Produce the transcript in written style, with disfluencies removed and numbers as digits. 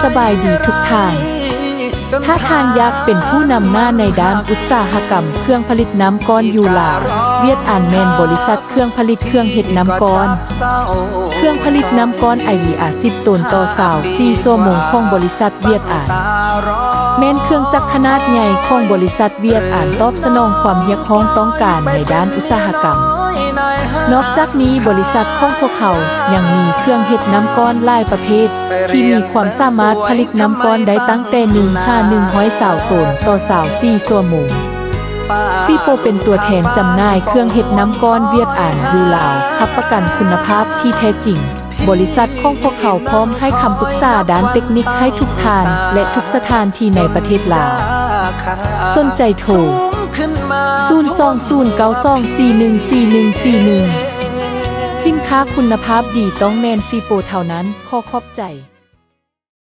สบายดีทุกท่านถ้าทานยักษ์เป็นผู้นำหน้าในด้านอุตสาหกรรมเครื่องผลิตน้ำก้อนยูลาเวียดอ่านแมนบริษัทเครื่องผลิตเครื่องเห็ดน้ำก้อนเครื่องผลิตน้ำก้อนIVR 10 ตนต่อ4 ชั่วโมงของบริษัทเวียดอ่านแม้นเครื่องจักรขนาดใหญ่ของบริษัทเวียดอ่านตอบสนองความเรียกร้องต้องการในด้านอุตสาหกรรมนอกจากนี้บริษัทของพวกเขายังมีเครื่องเห็ดน้ำก้อนหลายประเภทที่มีความสามารถผลิตน้ำก้อนได้ตั้งแต่120 ตนต่อ4 ชั่วโมงฟีโปเป็นตัวแทนจำหน่ายเครื่องเห็ดน้ำก้อนเวียดอ่านยูลาวรับประกันคุณภาพที่แท้จริงบริษัทของพวกเขาพร้อมให้คำปรึกษาด้านเทคนิคให้ทุกทานและทุกสถานที่ในประเทศลาวสนใจโทร02092414141สินค้าคุณภาพดีต้องแมนฟีโปเท่านั้นขอขอบใจ